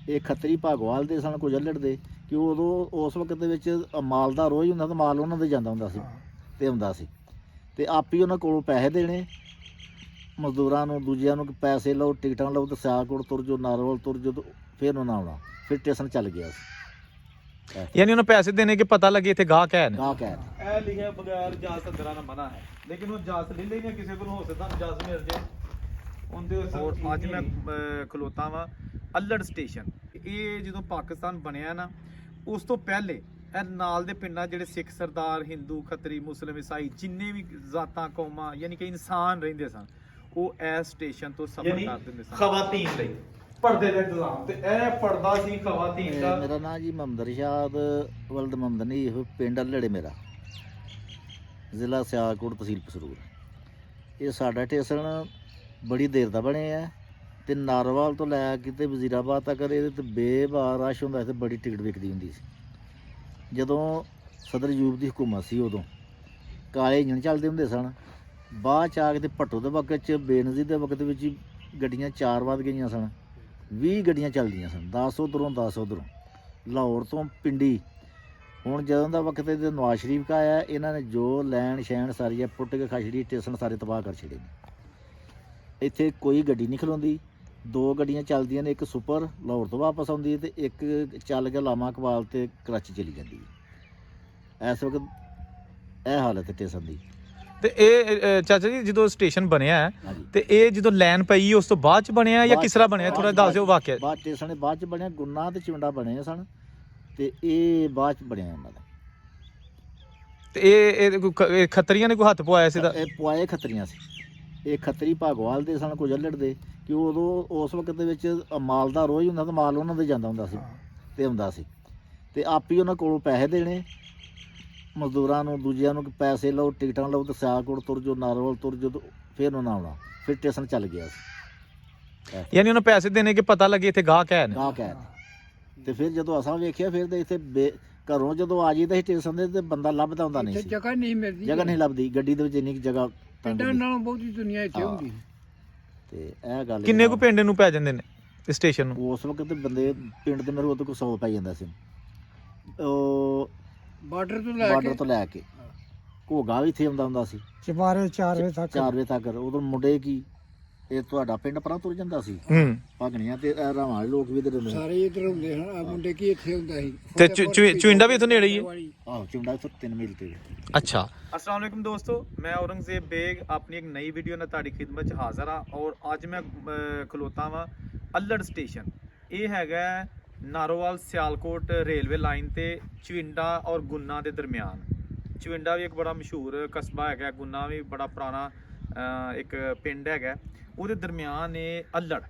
ਇਹ ਖੱਤਰੀ ਭਾਗਵਾਲ ਦੇ ਸਨ ਕੁਝ ਅੱਲੜ ਦੇ ਕਿ ਉਦੋਂ ਉਸ ਵਕਤ ਦੇ ਵਿੱਚ ਮਾਲ ਦਾ ਰੋਜ਼ ਹੁੰਦਾ ਤਾਂ ਮਾਲ ਉਹਨਾਂ ਦੇ ਜਾਂਦਾ ਹੁੰਦਾ ਸੀ ਤੇ ਆਉਂਦਾ ਸੀ ਤੇ ਆਪ ਹੀ ਉਹਨਾਂ ਕੋਲੋਂ ਪੈਸੇ ਦੇਣੇ ਮਜ਼ਦੂਰਾਂ ਨੂੰ ਦੂਜਿਆਂ ਨੂੰ ਪੈਸੇ ਲਓ ਟਿਕਟਾਂ ਲਓ ਤੇ ਸਿਆਲਕੋਟ ਤੁਰ ਜੋ ਨਾਰੋਲ ਤੁਰ ਜੋ ਫਿਰ ਉਹਨਾਂ ਆਉਣਾ ਫਿਰ ਸਟੇਸ਼ਨ ਚੱਲ ਗਿਆ ਸੀ यानी उन्हें पैसे देने के पता लगे थे गाहक है ਗਾਹਕ ਹੈ ਇਹ ਲਿਖਿਆ ਬਗੈਰ ਇਜਾਜ਼ਤ ਅੰਦਰਾਂ ਨਾ ਮਨਾ ਹੈ ਲੇਕਿਨ ਉਹ ਇਜਾਜ਼ਤ ਲੈ ਲੈਣੀ ਕਿਸੇ ਕੋਲ ਹੋ ਸਕਦਾ ਇਜਾਜ਼ਤ ਮਿਲ ਜੇ ਉਹਦੇ ਹੋਰ ਅੱਜ ਮੈਂ ਖਲੋਤਾ ਵਾਂ ਅੱਲੜ ਸਟੇਸ਼ਨ ਇਹ ਜਦੋਂ ਪਾਕਿਸਤਾਨ ਬਣਿਆ ਨਾ ਉਸ ਤੋਂ ਪਹਿਲੇ ਇਹ ਨਾਲ ਦੇ ਪਿੰਡਾਂ ਜਿਹੜੇ ਸਿੱਖ ਸਰਦਾਰ ਹਿੰਦੂ ਖੱਤਰੀ ਮੁਸਲਿਮ ਈਸਾਈ ਜਿੰਨੇ ਵੀ ਜ਼ਾਤਾਂ ਕੌਮਾਂ ਯਾਨੀ ਕਿ ਇਨਸਾਨ ਰਹਿੰਦੇ ਸਨ ਉਹ ਇਸ ਸਟੇਸ਼ਨ ਤੋਂ ਸਫ਼ਰ ਕਰਦੇ ਹੁੰਦੇ ਸਨ ਖਵਾਤੀਨ ਲਈ ਪਰਦੇ ਦਾ ਇੰਤਜ਼ਾਮ ਤੇ ਇਹ ਪਰਦਾ ਸੀ ਖਵਾਤੀਨ ਦਾ ਮੇਰਾ ਨਾਂ ਜੀ ਮੁਹੰਮਦ ਰਸ਼ਾਦ ਵਲਦ ਮਮਦਨੀ ਇਹ ਪਿੰਡ ਅੱਲੜੇ ਮੇਰਾ ਜ਼ਿਲ੍ਹਾ ਸਿਆਲਕੋਟ ਤਹਿਸੀਲ ਪਸਰੂਰ ਇਹ ਸਾਡਾ ਸਟੇਸ਼ਨ ਬੜੀ ਦੇਰ ਦਾ ਬਣਿਆ ਹੈ ਤੇ ਨਾਰਵਾਲ ਤੋਂ ਲੈ ਕੇ ਤੇ ਵਜ਼ੀਰਾਬਾਦ ਤੱਕ ਇਹਦੇ ਤੇ ਬੇਬਾਰ ਰਸ਼ ਹੁੰਦਾ ਤੇ ਬੜੀ ਟਿਕਟ ਵਿਕਦੀ ਹੁੰਦੀ ਸੀ ਜਦੋਂ ਸਦਰ ਅਯੂਬ ਦੀ ਹੁਕੂਮਤ ਸੀ ਉਦੋਂ ਕਾਲੇ ਇੰਜਣ ਚੱਲਦੇ ਹੁੰਦੇ ਸਨ ਬਾਅਦ ਚ ਆ ਕੇ ਤੇ ਭੱਟੋ ਦੇ ਵਕਤ ਚ ਬੇਨਜ਼ੀਰ ਦੇ ਵਕਤ ਵਿੱਚ ਹੀ ਗੱਡੀਆਂ 4 ਵੱਧ ਗਈਆਂ ਸਨ 20 ਗੱਡੀਆਂ ਚੱਲਦੀਆਂ ਸਨ 10 ਉੱਧਰੋਂ 10 ਉੱਧਰੋਂ ਲਾਹੌਰ ਤੋਂ ਪਿੰਡੀ ਹੁਣ ਜਦੋਂ ਦਾ ਵਕਤ ਇਹਦੇ ਨਵਾਜ਼ ਸ਼ਰੀਫ ਕਾ ਆਇਆ ਇਹਨਾਂ ਨੇ ਜੋ ਲੈਣ ਸ਼ੈਣ ਸਾਰੀ ਪੁੱਟ ਕੇ ਖਛੜੀ ਸਟੇਸ਼ਨ ਸਾਰੇ ਤਬਾਹ ਕਰ ਛੱਡੇ ਨੇ ਇੱਥੇ ਕੋਈ ਗੱਡੀ ਨਹੀਂ ਖਲੋਂਦੀ 2 ਗੱਡੀਆਂ ਚੱਲਦੀਆਂ ਨੇ ਇੱਕ ਸੁਪਰ ਲਾਹੌਰ ਤੋਂ ਵਾਪਸ ਆਉਂਦੀ ਹੈ ਤੇ ਇੱਕ ਚੱਲ ਕੇ ਲਾਮਾ ਕਬਾਲ ਤੇ ਕਰਾਚੀ ਚਲੀ ਜਾਂਦੀ ਹੈ ਇਸ ਵਕਤ ਇਹ ਹਾਲਤ ਹੈ ਸਟੇਸ਼ਨ ਦੀ ਤੇ ਇਹ ਚਾਚਾ ਜੀ ਜਦੋਂ ਸਟੇਸ਼ਨ ਬਣਿਆ ਤੇ ਇਹ ਜਦੋਂ ਲਾਈਨ ਪਈ ਉਸ ਤੋਂ ਬਾਅਦ ਚ ਬਣਿਆ ਜਾਂ ਕਿਸ ਤਰ੍ਹਾਂ ਬਣਿਆ ਥੋੜਾ ਦੱਸ ਦਿਓ ਵਾਕਿਆ ਬਾਅਦ ਸਟੇਸ਼ਨ ਬਾਅਦ ਚ ਬਣਿਆ ਗੁੰਨਾ ਤੇ ਚਿਵੰਡਾ ਬਣੇ ਸਨ ਤੇ ਇਹ ਬਾਅਦ ਚ ਬਣਿਆ ਉਹਨਾਂ ਦਾ ਤੇ ਇਹ ਖੱਤਰੀਆਂ ਨੇ ਕੋਈ ਹੱਥ ਪਵਾਇਆ ਸੀ ਇਹ ਪੁਆਏ ਖੱਤਰੀਆਂ ਸੀ ਇਹ ਖੱਤਰੀ ਭਾਗਵਾਲ ਦੇ ਸਨ ਕੁਝ ਅੱਲੜ ਦੇ ਕਿ ਉਦੋਂ ਉਸ ਵਕਤ ਦੇ ਵਿੱਚ ਮਾਲ ਦਾ ਰੋਜ਼ ਹੁੰਦਾ ਤਾਂ ਮਾਲ ਉਹਨਾਂ ਦੇ ਜਾਂਦਾ ਹੁੰਦਾ ਸੀ ਤੇ ਆਉਂਦਾ ਸੀ ਤੇ ਆਪ ਹੀ ਉਹਨਾਂ ਕੋਲੋਂ ਪੈਸੇ ਦੇਣੇ ਮਜ਼ਦੂਰਾਂ ਨੂੰ ਦੂਜਿਆਂ ਨੂੰ ਪੈਸੇ ਲਓ ਟਿਕਟਾਂ ਲਓ ਤੇ ਸਿਆਲਕੋਟ ਤੁਰ ਜੋ ਨਾਰੋਲ ਤੁਰ ਜੋ ਫਿਰ ਉਹਨਾਂ ਆਉਣਾ ਫਿਰ ਸਟੇਸ਼ਨ ਚੱਲ ਗਿਆ ਸੀ ਯਾਨੀ ਉਹਨਾਂ ਪੈਸੇ ਦੇਣੇ ਕੇ ਪਤਾ ਲੱਗੇ ਇੱਥੇ ਗਾਹਕ ਹੈ ਗਾਹਕ ਹੈ ਤੇ ਫਿਰ ਜਦੋਂ ਅਸਾਂ ਵੇਖਿਆ ਫਿਰ ਤੇ ਇੱਥੇ ਘਰੋਂ ਜਦੋਂ ਆ ਜਾਈਦਾ ਸਟੇਸ਼ਨ ਦੇ ਤੇ ਬੰਦਾ ਲੱਭਦਾ ਹੁੰਦਾ ਨਹੀਂ ਸੀ ਜਗ੍ਹਾ ਨਹੀਂ ਮਿਲਦੀ ਜਗ੍ਹਾ ਨਹੀਂ ਲੱਭਦੀ ਗੱਡੀ ਦੇ ਵਿੱਚ ਇੰਨੀ ਜਗ੍ਹਾ ਪਿੰਡਾਂ ਨਾਲੋਂ ਬਹੁਤੀ ਦੁਨੀਆ ਇੱਥੇ ਹੁੰਦੀ ਤੇ ਇਹ ਗੱਲ ਕਿੰਨੇ ਕੁ ਪਿੰਡ ਨੂੰ ਪੈ ਜਾਂਦੇ ਨੇ ਸਟੇਸ਼ਨ ਨੂੰ ਉਸ ਵਕਤ ਬੰਦੇ ਪਿੰਡ ਦੇ ਮੇਰੇ ਉਦੋਂ ਕੋਈ 100 ਪੈ ਜਾਂਦਾ ਸੀ ਉਹ ਬਾਰਡਰ ਤੋਂ ਲੈ ਕੇ ਘੋਗਾ ਵੀ ਇੱਥੇ ਆਉਂਦਾ ਹੁੰਦਾ ਸੀ ਚਵਾਰੇ 4 ਵਜੇ ਤੱਕ 4 ਵਜੇ ਤੱਕ ਉਦੋਂ ਮੁੰਡੇ ਕੀ ਇਹ ਤੁਹਾਡਾ ਪਿੰਡ ਪਰਾਂ ਤੁਰ ਜਾਂਦਾ ਸੀ ਭਾਗਣੀਆਂ ਤੇ ਰਾਵਾਂ ਵਾਲੇ ਲੋਕ ਵੀ ਇਧਰ ਸਾਰੇ ਇਧਰ ਹੁੰਦੇ ਹਨ ਆ ਮੁੰਡੇ ਕੀ ਇੱਥੇ ਹੁੰਦਾ ਸੀ ਤੇ ਚੁਇੰਡਾ ਵੀ ਇੱਥੋਂ ਨੇੜੇ ਹੀ ਹੈ ਆਹ ਚੁੰਡਾ ਤੋਂ 3 ਮੀਲ ਤੇ ਅੱਛਾ अस्सलाम वालेकुम दोस्तों मैं औरंगजेब बेग अपनी एक नई वीडियो ਨਾਲ ਤੁਹਾਡੀ ਖਿਦਮਤ 'ਚ ਹਾਜ਼ਰ ਹਾਂ ਔਰ ਅੱਜ ਮੈਂ ਖਲੋਤਾ ਵਾਂ ਅੱਲੜ ਸਟੇਸ਼ਨ ਇਹ ਹੈਗਾ ਨਾਰੋਵਾਲ ਸਿਆਲਕੋਟ ਰੇਲਵੇ ਲਾਈਨ ਤੇ ਚਵਿੰਡਾ ਔਰ ਗੁੰਨਾ ਦੇ ਦਰਮਿਆਨ ਚਵਿੰਡਾ ਵੀ ਇੱਕ ਬੜਾ ਮਸ਼ਹੂਰ ਕਸਬਾ ਹੈਗਾ ਗੁੰਨਾ ਵੀ ਬੜਾ ਪੁਰਾਣਾ ਇੱਕ ਪਿੰਡ ਹੈਗਾ ਉਹਦੇ ਦਰਮਿਆਨ ਇਹ ਅੱਲੜ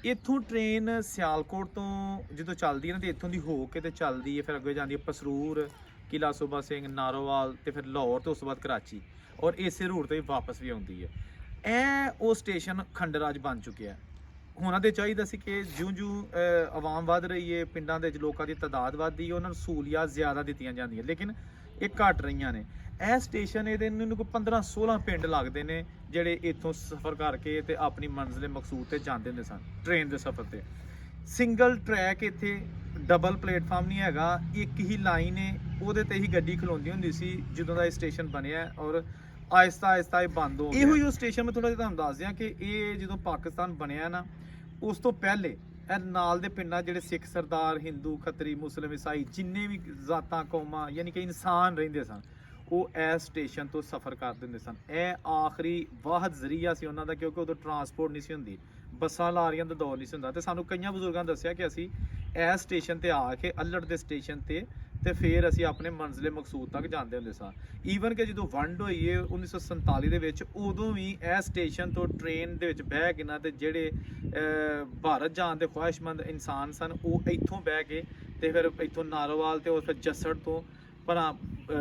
ਇੱਥੋਂ ਟ੍ਰੇਨ ਸਿਆਲਕੋਟ ਤੋਂ ਜਦੋਂ ਚੱਲਦੀ ਹੈ ਨਾ ਤੇ ਇੱਥੋਂ ਦੀ ਹੋ ਕੇ ਤੇ ਚੱਲਦੀ ਹੈ ਫਿਰ ਅੱਗੇ ਜਾਂਦੀ ਹੈ ਪਸਰੂਰ ਕਿਲਾ ਸੂਬਾ ਸਿੰਘ ਨਾਰੋਵਾਲ ਤੇ ਫਿਰ ਲਾਹੌਰ ਤੇ ਉਸ ਤੋਂ ਬਾਅਦ ਕਰਾਚੀ ਔਰ ਇਸੇ ਰੂਟ ਤੇ ਵਾਪਸ ਵੀ ਆਉਂਦੀ ਹੈ ਇਹ ਉਹ ਸਟੇਸ਼ਨ ਖੰਡਰਾਜ ਬਣ ਚੁੱਕਿਆ ਹੋਣਾ ਤੇ ਚਾਹੀਦਾ ਸੀ ਕਿ ਜਿਉਂ-ਜਿਉਂ ਆਵਾਮ ਵੱਧ ਰਹੀ ਹੈ ਪਿੰਡਾਂ ਦੇ ਵਿੱਚ ਲੋਕਾਂ ਦੀ ਤਾਦਾਦ ਵੱਧਦੀ ਹੈ ਉਹਨਾਂ ਨੂੰ ਸਹੂਲੀਅਤ ਜ਼ਿਆਦਾ ਦਿੱਤੀਆਂ ਜਾਂਦੀਆਂ ਲੇਕਿਨ ਇਹ ਘਟ ਰਹੀਆਂ ਨੇ ਇਹ ਸਟੇਸ਼ਨ ਇਹਦੇ ਨੂੰ ਕੋਈ 15-16 ਪਿੰਡ ਲੱਗਦੇ ਨੇ ਜਿਹੜੇ ਇੱਥੋਂ ਸਫ਼ਰ ਕਰਕੇ ਤੇ ਆਪਣੀ ਮੰਜ਼ਿਲ ਮਕਸੂਦ ਤੇ ਜਾਂਦੇ ਹੁੰਦੇ ਸਨ ਟ੍ਰੇਨ ਦੇ ਸਫ਼ਰ ਤੇ ਸਿੰਗਲ ਟਰੈਕ ਇੱਥੇ ਡਬਲ ਪਲੇਟਫਾਰਮ ਨਹੀਂ ਹੈਗਾ ਇੱਕ ਹੀ ਲਾਈਨ ਹੈ ਉਹਦੇ ਤੇ ਹੀ ਗੱਡੀ ਖਲੋਂਦੀ ਹੁੰਦੀ ਸੀ ਜਦੋਂ ਦਾ ਇਹ ਸਟੇਸ਼ਨ ਬਣਿਆ ਔਰ ਆਹਿਸਤਾ ਆਹਿਸਤਾ ਇਹ ਬੰਦ ਹੋ ਗਿਆ ਇਹੋ ਹੀ ਉਹ ਸਟੇਸ਼ਨ ਮੈਂ ਥੋੜਾ ਜਿਹਾ ਤੁਹਾਨੂੰ ਦੱਸ ਦਿਆਂ ਕਿ ਇਹ ਜਦੋਂ ਪਾਕਿਸਤਾਨ ਬਣਿਆ ਨਾ ਉਸ ਤੋਂ ਪਹਿਲੇ ਇਹ ਨਾਲ ਦੇ ਪਿੰਡਾਂ ਜਿਹੜੇ ਸਿੱਖ ਸਰਦਾਰ ਹਿੰਦੂ ਖੱਤਰੀ ਮੁਸਲਿਮ ਈਸਾਈ ਜਿੰਨੇ ਵੀ ਜ਼ਾਤਾਂ ਕੌਮਾਂ ਯਾਨੀ ਕਿ ਇਨਸਾਨ ਰਹਿੰਦੇ ਸਨ ਉਹ ਇਸ ਸਟੇਸ਼ਨ ਤੋਂ ਸਫ਼ਰ ਕਰਦੇ ਹੁੰਦੇ ਸਨ ਇਹ ਆਖਰੀ ਵਾਹਦ ਜ਼ਰੀਆ ਸੀ ਉਹਨਾਂ ਦਾ ਕਿਉਂਕਿ ਉਦੋਂ ਟਰਾਂਸਪੋਰਟ ਨਹੀਂ ਸੀ ਹੁੰਦੀ ਬੱਸਾਂ ਲਾਰੀਆਂ ਦਾ ਦੌਰ ਨਹੀਂ ਸੀ ਹੁੰਦਾ ਤੇ ਸਾਨੂੰ ਕਈਆਂ ਬਜ਼ੁਰਗਾਂ ਦੱਸਿਆ ਕਿ ਅਸੀਂ ਇਸ ਸਟੇਸ਼ਨ ਤੇ ਆ ਕੇ ਅੱਲੜ ਦੇ ਸਟੇਸ਼ਨ ਤੇ ਫਿਰ ਅਸੀਂ ਆਪਣੇ ਮੰਜ਼ਿਲ ਮਕਸੂਦ ਤੱਕ ਜਾਂਦੇ ਹੁੰਦੇ ਸਾਂ ਈਵਨ ਕਿ ਜਦੋਂ ਵੰਡ ਹੋਈ ਹੈ 1947 ਦੇ ਵਿੱਚ ਉਦੋਂ ਵੀ ਇਹ ਸਟੇਸ਼ਨ ਤੋਂ ਟ੍ਰੇਨ ਦੇ ਵਿੱਚ ਬਹਿ ਕੇ ਨਾ ਤੇ ਜਿਹੜੇ ਭਾਰਤ ਜਾਣ ਦੇ ਖੁਆਇਸ਼ਮੰਦ ਇਨਸਾਨ ਸਨ ਉਹ ਇੱਥੋਂ ਬਹਿ ਕੇ ਤੇ ਫਿਰ ਇੱਥੋਂ ਨਾਰੋਵਾਲ ਤੇ ਫਿਰ ਜੱਸੜ ਤੋਂ ਭਰਾ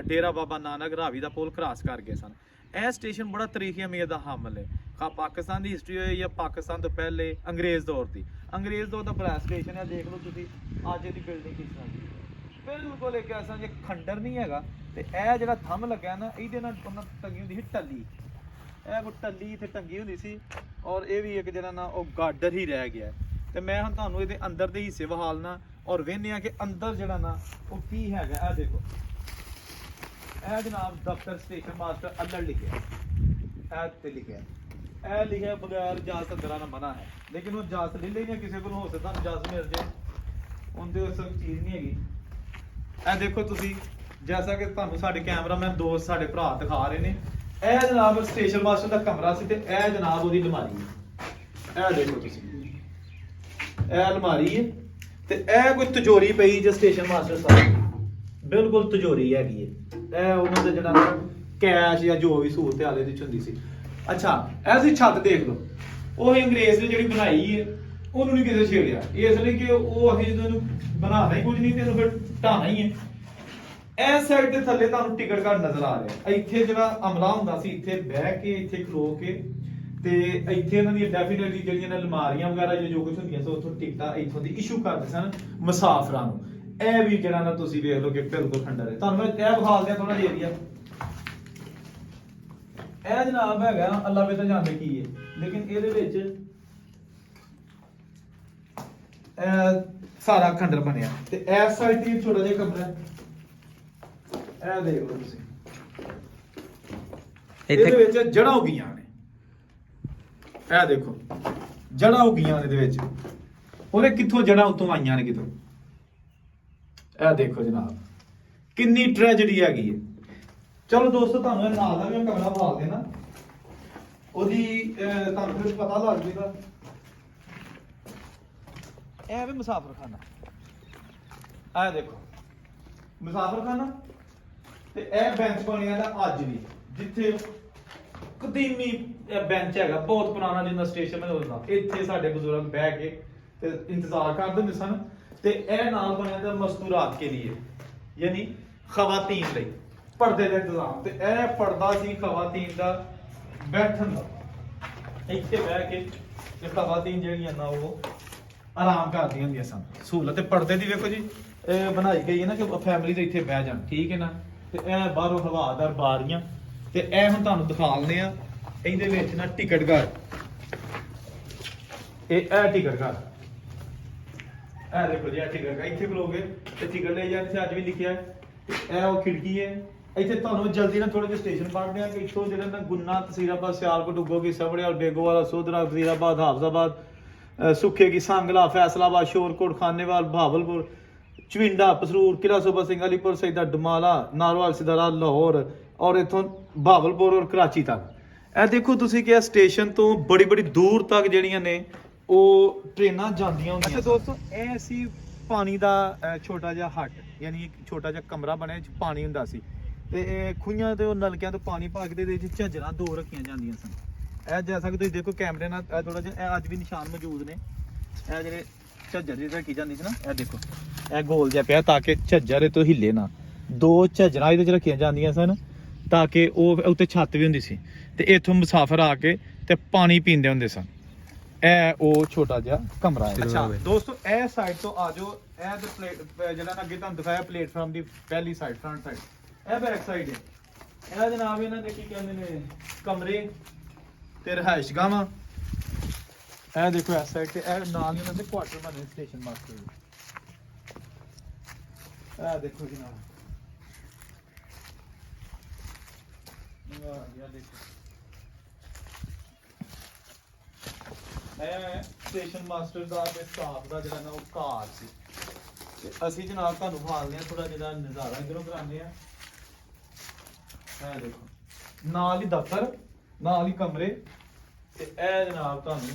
ਡੇਰਾ ਬਾਬਾ ਨਾਨਕ ਰਾਵੀ ਦਾ ਪੁਲ ਕ੍ਰਾਸ ਕਰ ਗਏ ਸਨ ਇਹ ਸਟੇਸ਼ਨ ਬੜਾ ਤਾਰੀਖੀ ਅਹਿਮੀਅਤ ਦਾ ਹਾਮਲ ਹੈ ਪਾਕਿਸਤਾਨ ਦੀ ਹਿਸਟਰੀ ਹੋਈ ਜਾਂ ਪਾਕਿਸਤਾਨ ਤੋਂ ਪਹਿਲੇ ਅੰਗਰੇਜ਼ ਦੌਰ ਦੀ ਅੰਗਰੇਜ਼ ਦੌਰ ਦਾ ਬੜਾ ਸਟੇਸ਼ਨ ਹੈ ਦੇਖ ਲਓ ਤੁਸੀਂ ਅੱਜ ਇਹਦੀ ਬਿਲਡਿੰਗ ਕਿਸ ਤਰ੍ਹਾਂ ਦੀ ਬਿਲਕੁਲ ਇੱਕ ਐਸਾ ਜੇ ਖੰਡਰ ਨਹੀਂ ਹੈਗਾ ਤੇ ਇਹ ਜਿਹੜਾ ਥੰਮ ਲੱਗਿਆ ਨਾ ਇਹਦੇ ਨਾਲ ਉਹਨਾਂ ਟੰਗੀ ਹੁੰਦੀ ਸੀ ਟੱਲੀ ਇਹ ਕੋ ਟੱਲੀ ਇੱਥੇ ਟੰਗੀ ਹੁੰਦੀ ਸੀ ਔਰ ਇਹ ਵੀ ਇੱਕ ਜਿਹੜਾ ਨਾ ਉਹ ਗਾਡਰ ਹੀ ਰਹਿ ਗਿਆ ਤੇ ਮੈਂ ਹੁਣ ਤੁਹਾਨੂੰ ਇਹਦੇ ਅੰਦਰ ਦੇ ਹਿੱਸੇ ਵਿਖਾਲਣਾ ਔਰ ਵੇਖਦੇ ਆ ਕਿ ਅੰਦਰ ਜਿਹੜਾ ਨਾ ਉਹ ਕੀ ਹੈਗਾ। ਇਹ ਦੇਖੋ, ਇਹ ਜਨਾਬ ਦਫ਼ਤਰ ਸਟੇਸ਼ਨ ਮਾਸਟਰ ਅੱਲੜ ਲਿਖਿਆ, ਇਹ ਤੇ ਲਿਖਿਆ, ਇਹ ਲਿਖਿਆ ਬਗੈਰ ਇਜਾਜ਼ਤ ਅੰਦਰਾਂ ਦਾ ਮਨਾ ਹੈ, ਲੇਕਿਨ ਉਹ ਇਜਾਜ਼ਤ ਲੈ ਲਈ ਨਾ ਕਿਸੇ ਕੋਲ, ਹੋ ਸਕਦਾ ਇਜਾਜ਼ਤ ਮਿਲ ਜਾਏ, ਉਹਦੇ ਉਸ ਚੀਜ਼ ਨਹੀਂ ਹੈਗੀ। ਇਹ ਦੇਖੋ ਤੁਸੀਂ, ਜੈਸਾ ਕਿ ਤੁਹਾਨੂੰ ਸਾਡੇ ਕੈਮਰਾਮੈਨ ਦੋਸਤ ਸਾਡੇ ਭਰਾ ਦਿਖਾ ਰਹੇ ਨੇ, ਇਹ ਜਨਾਬ ਸਟੇਸ਼ਨ ਮਾਸਟਰ ਦਾ ਕਮਰਾ ਸੀ ਤੇ ਇਹ ਜਨਾਬ ਉਹਦੀ ਅਲਮਾਰੀ ਹੈ। ਇਹ ਦੇਖੋ ਤੁਸੀਂ, ਇਹ ਅਲਮਾਰੀ ਹੈ ਤੇ ਇਹ ਕੋਈ ਤਿਜੋਰੀ ਪਈ ਜੇ ਸਟੇਸ਼ਨ ਮਾਸਟਰ ਸਾਹਿਬ, ਬਿਲਕੁਲ ਤਿਜੋਰੀ ਹੈਗੀ ਹੈ। ਇਹ ਉਹਨਾਂ ਦਾ ਜਿਹੜਾ ਕੈਸ਼ ਜਾਂ ਜੋ ਵੀ ਸਹੂਲਤ ਹਾਲੇ ਵਿੱਚ ਹੁੰਦੀ ਸੀ। ਅੱਛਾ, ਇਹ ਤੁਸੀਂ ਛੱਤ ਦੇਖ ਲਓ, ਉਹ ਅੰਗਰੇਜ਼ ਨੇ ਜਿਹੜੀ ਬਣਾਈ ਹੈ ਉਹਨੂੰ ਨਹੀਂ ਕਿਸੇ ਛੇੜਿਆ, ਇਸ ਲਈ ਕਿ ਉਹ ਅਸੀਂ ਜਦੋਂ ਬਣਾਉਣਾ ਹੀ ਕੁਝ ਨਹੀਂ ਤੇ ਇਹਨੂੰ ਫਿਰ ਢਾਣਾ ਹੀ ਹੈ। ਇਸ ਸਾਈਡ ਦੇ ਥੱਲੇ ਤੁਹਾਨੂੰ ਟਿਕਟ ਘਰ ਨਜ਼ਰ ਆ ਰਿਹਾ। ਇੱਥੇ ਜਿਹੜਾ ਅਮਲਾ ਹੁੰਦਾ ਸੀ, ਇੱਥੇ ਬਹਿ ਕੇ, ਇੱਥੇ ਖਲੋ ਕੇ, ਤੇ ਇੱਥੇ ਇਹਨਾਂ ਦੀ ਡੈਫੀਨਿਟਲੀ ਜਿਹੜੀਆਂ ਨੇ ਅਲਮਾਰੀਆਂ ਵਗੈਰਾ ਜੋ ਕੁਝ ਹੁੰਦੀਆਂ ਸੀ, ਉੱਥੋਂ ਟਿਕਟਾਂ ਇੱਥੋਂ ਦੀ ਇਸ਼ੂ ਕਰਦੇ ਸਨ ਮੁਸਾਫਰਾਂ ਨੂੰ। ਇਹ ਵੀ ਜਿਹੜਾ ਨਾ ਤੁਸੀਂ ਵੇਖ ਲਓ ਕਿ ਬਿਲਕੁਲ ਖੰਡਰ ਹੈ। ਤੁਹਾਨੂੰ ਮੈਂ ਇਹ ਵਿਖਾਲ ਦਿਆਂ ਥੋੜਾ ਜਿਹਾ ਏਰੀਆ। ਇਹ ਜਨਾਬ ਹੈਗਾ, ਅੱਲਾ ਵੇ ਤਾਂ ਜਾਣਦੇ ਕੀ ਹੈ, ਲੇਕਿਨ ਇਹਦੇ ਵਿੱਚ ਇਹ ਸਾਰਾ ਖੰਡਰ ਬਣਿਆ ਤੇ ਇਸ ਸਾਈਡ ਤੇ ਛੋਟਾ ਜਿਹਾ ਕਮਰਾ ਹੈ। ਇਹ ਦੇਖ ਲਓ ਤੁਸੀਂ, ਇਹਦੇ ਵਿੱਚ ਜੜਾਂ ਉਗੀਆਂ ਨੇ। ਇਹ ਦੇਖੋ, ਜੜਾਂ ਉਗੀਆਂ ਨੇ ਇਹਦੇ ਵਿੱਚ। ਉਹਦੇ ਕਿੱਥੋਂ ਜੜਾਂ ਉਤੋਂ ਆਈਆਂ ਨੇ ਕਿਤੋਂ। ਇਹ ਦੇਖੋ ਜਨਾਬ, ਕਿੰਨੀ ਟ੍ਰੈਜੇਡੀ ਹੈਗੀ ਹੈ। ਚਲੋ ਦੋਸਤੋ, ਤੁਹਾਨੂੰ ਇਹ ਨਾਲ ਦਾ ਵੀ ਕਮਰਾ ਵਿਖਾ ਦੇਣਾ, ਉਹਦੀ ਤੁਹਾਨੂੰ ਫਿਰ ਪਤਾ ਲੱਗ ਜੇਗਾ। ਇਹ ਵੀ ਮੁਸਾਫਰਖਾਨਾ, ਇਹ ਦੇਖੋ ਮੁਸਾਫਰਖਾਨਾ, ਤੇ ਇਹ ਬੈਂਚ ਬਣਿਆ ਦਾ ਅੱਜ ਵੀ, ਜਿੱਥੇ ਕਦੀਮੀ ਬੈਂਚ ਹੈਗਾ, ਬਹੁਤ ਪੁਰਾਣਾ, ਜਿੰਨਾ ਸਟੇਸ਼ਨ ਹੈ ਉਹਦਾ। ਇੱਥੇ ਸਾਡੇ ਬਜ਼ੁਰਗ ਬਹਿ ਕੇ ਤੇ ਇੰਤਜ਼ਾਰ ਕਰਦੇ ਹੁੰਦੇ ਸਨ। ਤੇ ਇਹ ਨਾਲ ਬਣਿਆ ਦਾ ਮਸਤੂਰਾਤ ਕੇ ਲਈ, ਯਾਨੀ ਖਵਾਤੀਨ ਲਈ ਪਰਦੇ ਦਾ ਇੰਤਜ਼ਾਮ। ਤੇ ਇਹ ਪਰਦਾ ਸੀ ਖਵਾਤੀਨ ਦਾ ਬੈਠਣ ਦਾ, ਇੱਥੇ ਬਹਿ ਕੇ ਤੇ ਖਵਾਤੀਨ ਜਿਹੜੀਆਂ ਨਾ ਉਹ ਆਰਾਮ ਕਰਦੀਆਂ ਹੁੰਦੀਆਂ ਸਨ। ਸਹੂਲਤ ਤੇ ਪਰਦੇ ਦੀ ਵੇਖੋ ਜੀ ਬਣਾਈ ਗਈ ਹੈ ਨਾ ਕਿ ਫੈਮਿਲੀ ਦੇ ਇੱਥੇ ਬਹਿ ਜਾਣ, ਠੀਕ ਹੈ ਨਾ। ਤੇ ਇਹ ਬਾਹਰੋਂ ਹਵਾਦਾਰ ਬਾਰੀਆਂ, ਤੇ ਇਹ ਹੁਣ ਤੁਹਾਨੂੰ ਦਿਖਾ ਲੈਂਦੇ ਆ। ਇਹਦੇ ਵਿੱਚ ਨਾ ਟਿਕਟ ਘਰ, ਇਹ ਟਿਕਟ ਘਰ, ਇਹ ਦੇਖੋ ਜੀ, ਇਹ ਟਿਕਟ ਘਰ। ਇੱਥੇ ਖਲੋਗੇ ਤੇ ਟਿਕਟ ਲੈ ਜਾਂ, ਇੱਥੇ ਅੱਜ ਵੀ ਲਿਖਿਆ ਹੈ। ਇਹ ਉਹ ਖਿੜਕੀ ਹੈ। ਇੱਥੇ ਤੁਹਾਨੂੰ ਜਲਦੀ ਨਾਲ ਥੋੜੇ ਜਿਹੇ ਸਟੇਸ਼ਨ ਪੜ੍ਹਦੇ ਆ ਕਿ ਇੱਥੋਂ ਜਿਹੜਾ ਨਾ ਗੁੰਨਾ, ਤਸੀਰਾਬਾਦ, ਸਿਆਲਕੋਟ, ਉਗੋਗੀ, ਸਬੜਿਆਲ, ਬੇਗੋਵਾਲ, ਸੋਧਰਾ, ਵਜ਼ੀਰਾਬਾਦ, ਹਾਫਜ਼ਾਬਾਦ, ਸੁੱਖੇ ਕੀ, सांगला, फैसलाबाद, शोरकोट, खानेवाल, भावलपुर, चविंडा, पसरूर, किला सूबा सिंह, अलीपुर, सईदा, डमाला, नारवाल, सिदारा, लाहौर और इथों भावलपुर और कराची तक। ਇਹ ਦੇਖੋ ਤੁਸੀਂ ਕਿ ਸਟੇਸ਼ਨ ਤੋਂ ਬੜੀ ਬੜੀ ਦੂਰ ਤੱਕ ਜਿਹੜੀਆਂ ਨੇ ਉਹ ਟ੍ਰੇਨਾਂ ਜਾਂਦੀਆਂ ਹੁੰਦੀਆਂ। ਅੱਛਾ ਦੋਸਤੋ, ਇਹ ਸੀ ਪਾਣੀ ਦਾ ਛੋਟਾ ਜਿਹਾ ਹੱਟ, ਯਾਨੀ ਇੱਕ ਛੋਟਾ ਜਿਹਾ ਕਮਰਾ ਬਣਿਆ ਜਿਹ ਪਾਣੀ ਹੁੰਦਾ ਸੀ। ਤੇ ਇਹ ਖੂਹੀਆਂ ਤੇ ਉਹ ਨਲਕਿਆਂ ਤੋਂ ਪਾਣੀ ਭਾ ਕੇ ਦੇ ਵਿੱਚ ਝੱਜਰਾਂ ਦੋ ਰੱਖੀਆਂ ਜਾਂਦੀਆਂ ਸਨ। ਇਹ ਜੈਸਾ ਕਿ ਤੁਸੀਂ ਦੇਖੋ ਕੈਮਰੇ ਨਾਲ, ਇਹ ਥੋੜਾ ਜਿਹਾ, ਇਹ ਅੱਜ ਵੀ ਨਿਸ਼ਾਨ ਮੌਜੂਦ ਨੇ। ਇਹ ਜਿਹੜੇ ਝੱਜਰ ਜਿਹੀ ਰੱਖੀ ਜਾਂਦੀ ਸੀ ਨਾ, ਇਹ ਦੇਖੋ, ਇਹ ਗੋਲ ਜਿਹਾ ਪਿਆ ਤਾਂ ਕਿ ਝੱਜਰ ਇਹ ਤੋਂ ਹਿੱਲੇ ਨਾ। ਦੋ ਝੱਜਰਾਂ ਇਹਦੇ 'ਚ ਰੱਖੀਆਂ ਜਾਂਦੀਆਂ ਸਨ ਤਾਂ ਕਿ ਉਹ ਉੱਤੇ ਛੱਤ ਵੀ ਹੁੰਦੀ ਸੀ ਤੇ ਇੱਥੋਂ ਮੁਸਾਫਰ ਆ ਕੇ ਤੇ ਪਾਣੀ ਪੀਂਦੇ ਹੁੰਦੇ ਸਨ। ਇਹ ਉਹ ਛੋਟਾ ਜਿਹਾ ਕਮਰਾ ਹੈ। ਅੱਛਾ ਦੋਸਤੋ, ਇਹ ਸਾਈਡ ਤੋਂ ਆ ਜਾਓ। ਇਹ ਤੇ ਪਲੇਟ ਜਿਹੜਾ ਅੱਗੇ ਤੁਹਾਨੂੰ ਦਿਖਾਇਆ ਪਲੇਟਫਾਰਮ ਦੀ ਪਹਿਲੀ ਸਾਈਡ, ਫਰੰਟ ਸਾਈਡ, ਇਹ ਬੈਕ ਸਾਈਡ ਹੈ। ਇਹ ਜਨਾਬ ਇਹਨਾਂ ਦੇ ਕੀ ਕਹਿੰਦੇ ਨੇ, ਕਮਰੇ ਤੇ ਰਿਹਾਇਸ਼ਗਾਹਾਂ। ਇਹ ਦੇਖੋ ਇਸ ਸਾਈਡ ਤੇ, ਇਹ ਨਾਲ ਇਹਨਾਂ ਦੇ ਕੁਆਟਰ ਬਣੇ ਸਟੇਸ਼ਨ ਮਾਸਟਰ ਦੇ। ਇਹ ਦੇਖੋ ਜਨਾਬ, ਇਹ ਦੇਖੋ, ਇਹ ਸਟੇਸ਼ਨ ਮਾਸਟਰ ਦਾ ਤੇ ਸਟਾਫ ਦਾ ਜਿਹੜਾ ਨਾ ਉਹ ਘਰ ਸੀ। ਤੇ ਅਸੀਂ ਜਨਾਬ ਤੁਹਾਨੂੰ ਵਿਖਾਉਂਦੇ ਆ ਥੋੜਾ ਜਿਹੜਾ ਨਜ਼ਾਰਾ ਇਧਰੋਂ ਕਰਾਉਂਦੇ ਆ। ਇਹ ਦੇਖੋ, ਨਾਲ ਹੀ ਦਫ਼ਤਰ, ਨਾਲ ਹੀ ਕਮਰੇ, ਤੇ ਇਹ ਜਨਾਬ ਤੁਹਾਨੂੰ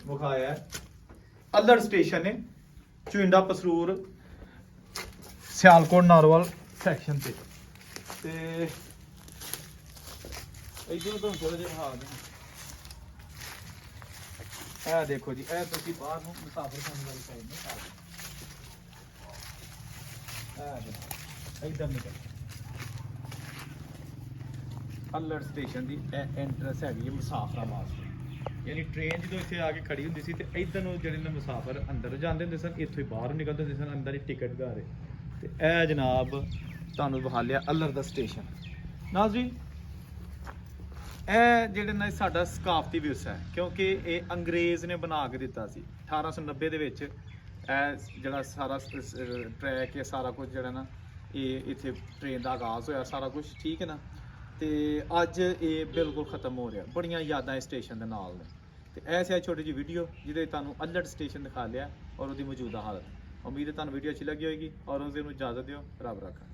ਵਿਖਾਇਆ ਅੱਲੜ ਸਟੇਸ਼ਨ ਨੇ, ਚੁਇੰਡਾ, ਪਸਰੂਰ, ਸਿਆਲਕੋਟ, ਨਾਰੋਵਾਲ ਸੈਕਸ਼ਨ ਤੇ। ਤੇ ਇਧਰੋਂ ਤੁਹਾਨੂੰ ਥੋੜਾ ਜਿਹਾ ਵਿਖਾ ਦਿਆਂ। ਇਹ ਦੇਖੋ ਜੀ, ਇਹ ਤੁਸੀਂ ਬਾਹਰ ਨੂੰ ਮੁਸਾਫਰ ਖਾਨੇ ਵਾਲੀ ਸਾਈਡ ਨੇ। ਇਧਰ ਨਿਕਲ ਅੱਲੜ ਸਟੇਸ਼ਨ ਦੀ ਇਹ ਐਂਟਰੈਂਸ ਹੈਗੀ ਹੈ ਮੁਸਾਫਰਾਂ ਵਾਸਤੇ। ਯਾਨੀ ਟ੍ਰੇਨ ਜਦੋਂ ਇੱਥੇ ਆ ਕੇ ਖੜੀ ਹੁੰਦੀ ਸੀ ਤੇ ਇਧਰ ਨੂੰ ਜਿਹੜੇ ਨੇ ਮੁਸਾਫਰ ਅੰਦਰ ਜਾਂਦੇ ਹੁੰਦੇ ਸਨ, ਇੱਥੋਂ ਹੀ ਬਾਹਰ ਨਿਕਲਦੇ ਹੁੰਦੇ ਸਨ। ਅੰਦਰ ਹੀ ਟਿਕਟ ਘਰ ਹੈ। ਤੇ ਇਹ ਜਨਾਬ ਤੁਹਾਨੂੰ ਵਿਖਾ ਲਿਆ ਅੱਲੜ ਦਾ ਸਟੇਸ਼ਨ। ਨਾਜ਼ਰੀਨ, ਇਹ ਜਿਹੜੇ ਨਾ ਸਾਡਾ ਸਕਾਫਤੀ ਵਿਰਸਾ ਹੈ, ਕਿਉਂਕਿ ਇਹ ਅੰਗਰੇਜ਼ ਨੇ ਬਣਾ ਕੇ ਦਿੱਤਾ ਸੀ 1890 ਦੇ ਵਿੱਚ। ਇਹ ਜਿਹੜਾ ਸਾਰਾ ਟਰੈਕ ਹੈ, ਸਾਰਾ ਕੁਝ ਜਿਹੜਾ ਨਾ ਇਹ ਇੱਥੇ ਟ੍ਰੇਨ ਦਾ ਆਗਾਜ਼ ਹੋਇਆ, ਸਾਰਾ ਕੁਝ ਠੀਕ ਹੈ ਨਾ। ਤੇ ਅੱਜ ਇਹ ਬਿਲਕੁਲ ਖਤਮ ਹੋ ਰਿਹਾ। ਬੜੀਆਂ ਯਾਦਾਂ ਇਸ ਸਟੇਸ਼ਨ ਦੇ ਨਾਲ ਨੇ। ਤੇ ਐਸੀ ਛੋਟੀ ਜਿਹੀ ਵੀਡੀਓ ਜਿਹਦੇ ਤੁਹਾਨੂੰ ਅੱਲੜ ਸਟੇਸ਼ਨ ਦਿਖਾ ਲਿਆ ਔਰ ਉਹਦੀ ਮੌਜੂਦਾ ਹਾਲਤ। ਉਮੀਦ ਹੈ ਤੁਹਾਨੂੰ ਵੀਡੀਓ ਅੱਛੀ ਲੱਗੀ ਹੋਏਗੀ। ਔਰ ਉਸ ਨੂੰ ਇਜਾਜ਼ਤ ਦਿਓ, ਰੱਬ ਰਾਖਾ।